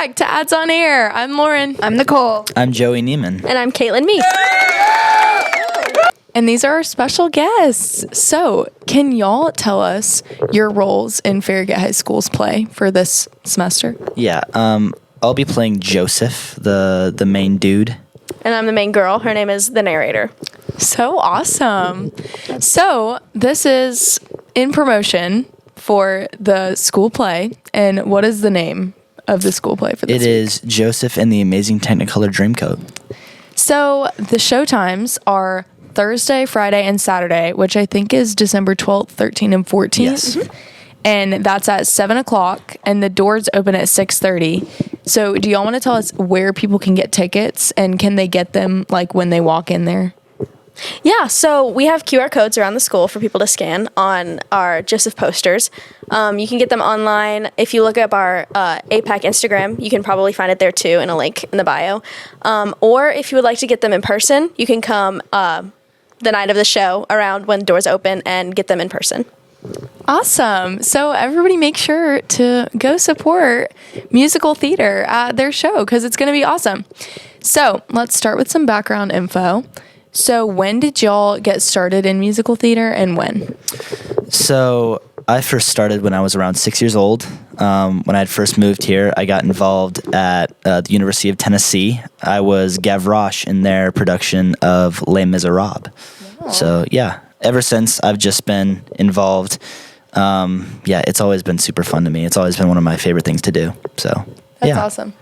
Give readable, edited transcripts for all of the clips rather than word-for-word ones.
back to Ads on Air. I'm Lauren. I'm Nicole. I'm Joey Neiman. And I'm Kaitlyn Mee. And these are our special guests. So, can y'all tell us your roles in Farragut High School's play for this semester? Yeah, I'll be playing Joseph, the main dude. And I'm the main girl. Her name is the narrator. So awesome. So, this is in promotion for the school play. And what is the name of the school play for this It is Joseph and the Amazing Technicolor Dreamcoat. So, the show times are Thursday, Friday, and Saturday, which I think is December 12th, 13th, and 14th. Yes. And that's at 7 o'clock, and the doors open at 6:30. So do y'all want to tell us where people can get tickets, and can they get them, like, when they walk in there? Yeah, so we have QR codes around the school for people to scan on our Joseph posters. You can get them online. If you look up our APAC Instagram, you can probably find it there too in a link in the bio. Or if you would like to get them in person, you can come the night of the show around when doors open and get them in person. Awesome. So everybody make sure to go support musical theater at their show because it's going to be awesome. So let's start with some background info. So when did y'all get started in musical theater and when? So I first started when I was around 6 years old. When I had first moved here, I got involved at the University of Tennessee. I was Gavroche in their production of Les Miserables. Oh. So yeah, ever since I've just been involved. It's always been super fun to me. It's always been one of my favorite things to do. So That's awesome.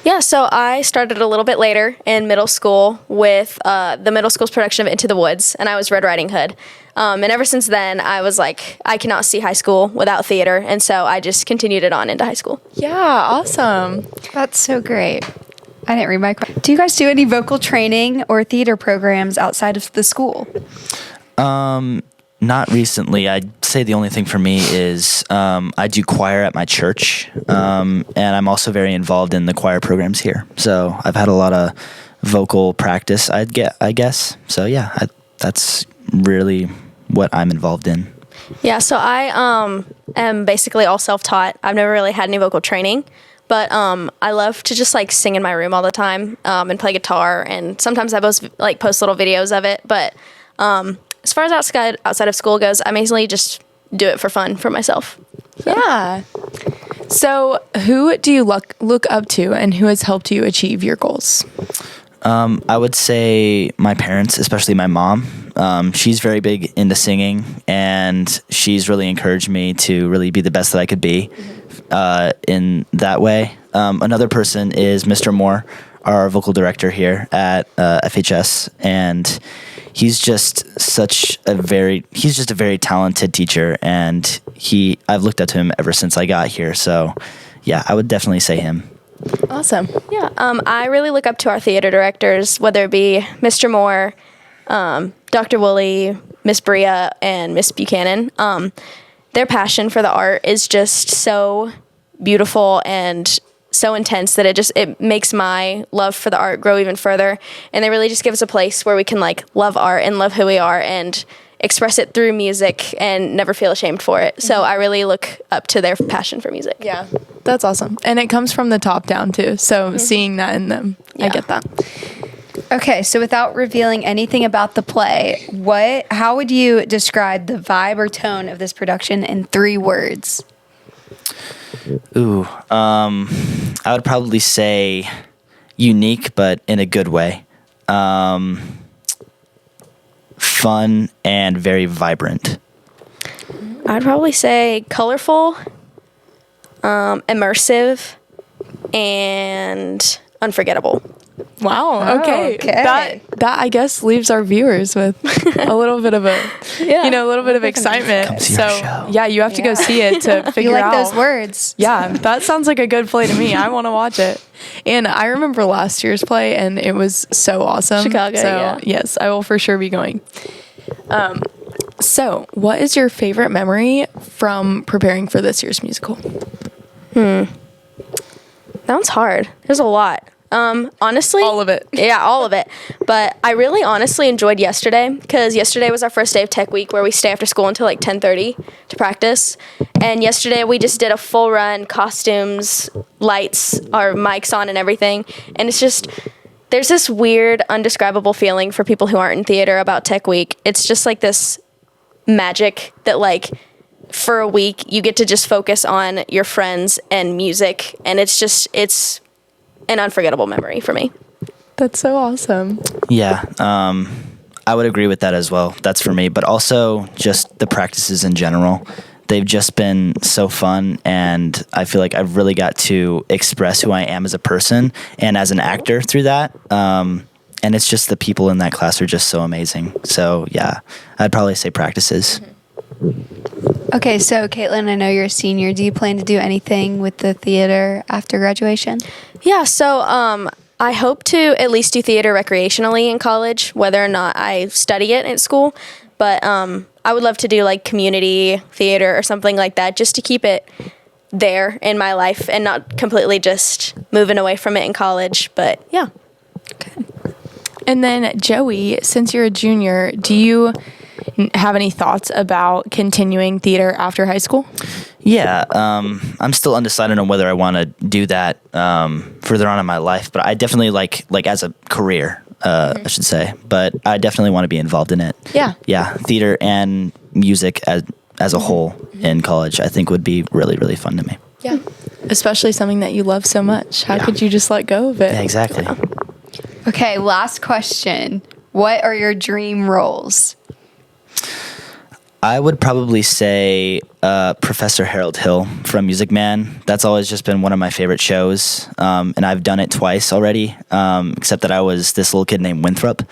Yeah, so I started a little bit later in middle school with the middle school's production of Into the Woods, and I was Red Riding Hood. And ever since then, I was like, I cannot see high school without theater, and so I just continued it on into high school. Yeah, awesome. That's so great. I didn't read my question. Do you guys do any vocal training or theater programs outside of the school? Not recently. I'd say the only thing for me is I do choir at my church, and I'm also very involved in the choir programs here. So I've had a lot of vocal practice, I guess. So yeah, that's really what I'm involved in. Yeah, so I am basically all self-taught. I've never really had any vocal training, but I love to just like sing in my room all the time and play guitar, and sometimes I post little videos of it, but as far as outside of school goes, I mainly just do it for fun for myself. Yeah. So who do you look up to and who has helped you achieve your goals? I would say my parents, especially my mom. She's very big into singing, and she's really encouraged me to really be the best that I could be in that way. Another person is Mr. Moore, our vocal director here at FHS, and he's just a very talented teacher, and I've looked up to him ever since I got here. So yeah, I would definitely say him. Awesome. Yeah, I really look up to our theater directors, whether it be Mr. Moore, Dr. Woolley, Miss Bria, and Miss Buchanan. Their passion for the art is just so beautiful and so intense that it makes my love for the art grow even further, and they really just give us a place where we can like love art and love who we are and express it through music and never feel ashamed for it. So I really look up to their passion for music. Yeah, that's awesome. And it comes from the top down too, so seeing that in them, I get that. Okay, so without revealing anything about the play, how would you describe the vibe or tone of this production in 3 words? Ooh, I would probably say unique, but in a good way. Fun and very vibrant. I'd probably say colorful, immersive, and unforgettable. Wow. Okay. That I guess leaves our viewers with a little bit of excitement. Come see our show. Yeah, you have to go see it to figure out. You like those words? Yeah, that sounds like a good play to me. I want to watch it. And I remember last year's play, and it was so awesome. Chicago, so, yeah. Yes, I will for sure be going. So, what is your favorite memory from preparing for this year's musical? That one's hard. There's a lot. Honestly, All of it. Yeah, all of it. But I really honestly enjoyed yesterday because yesterday was our first day of tech week where we stay after school until like 10:30 to practice. And yesterday we just did a full run, costumes, lights, our mics on and everything. And it's just, there's this weird, undescribable feeling for people who aren't in theater about tech week. It's just like this magic that like for a week you get to just focus on your friends and music. And it's an unforgettable memory for me. That's so awesome. Yeah, I would agree with that as well. That's for me. But also just the practices in general. They've just been so fun, and I feel like I've really got to express who I am as a person and as an actor through that. And it's just the people in that class are just so amazing. So, yeah, I'd probably say practices. Okay, so Kaitlyn, I know you're a senior. Do you plan to do anything with the theater after graduation? Yeah, so I hope to at least do theater recreationally in college, whether or not I study it at school. But I would love to do like community theater or something like that just to keep it there in my life and not completely just moving away from it in college. But yeah. Okay. And then Joey, since you're a junior, do you have any thoughts about continuing theater after high school? Yeah, I'm still undecided on whether I want to do that further on in my life, but I definitely like as a career, I should say. But I definitely want to be involved in it. Yeah. Yeah, theater and music as a whole in college, I think would be really, really fun to me. Yeah. Especially something that you love so much. How Yeah. could you just let go of it? Yeah, exactly. Okay, last question. What are your dream roles? I would probably say Professor Harold Hill from Music Man. That's always just been one of my favorite shows, and I've done it twice already, except that I was this little kid named Winthrop.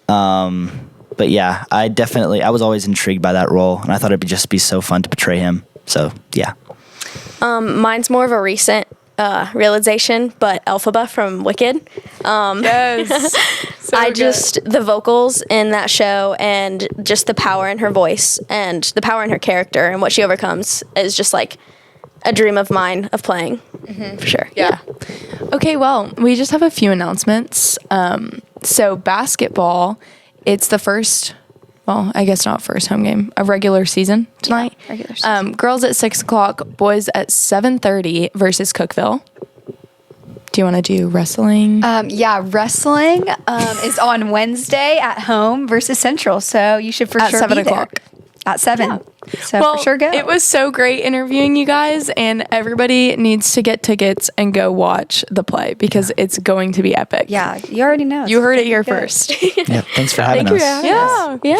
But yeah, I was always intrigued by that role, and I thought it'd just be so fun to portray him. So yeah. Mine's more of a recent realization, but Elphaba from Wicked. Yes. So the vocals in that show and just the power in her voice and the power in her character and what she overcomes is just like a dream of mine of playing for sure. Yeah. Okay, well, we just have a few announcements. So basketball, it's the first, well, I guess not first home game of regular season tonight. Yeah, regular season. Girls at 6:00, boys at 7:30 versus Cookeville. Do you want to do wrestling? Wrestling is on Wednesday at home versus Central, so you should for At sure 7 be there. o'clock. At 7. Yeah. So Well, for sure go. It was so great interviewing you guys, and everybody needs to get tickets and go watch the play because it's going to be epic. Yeah, you already know. You heard it here Good. first. Yeah. Thanks for having us. Yeah. Yeah.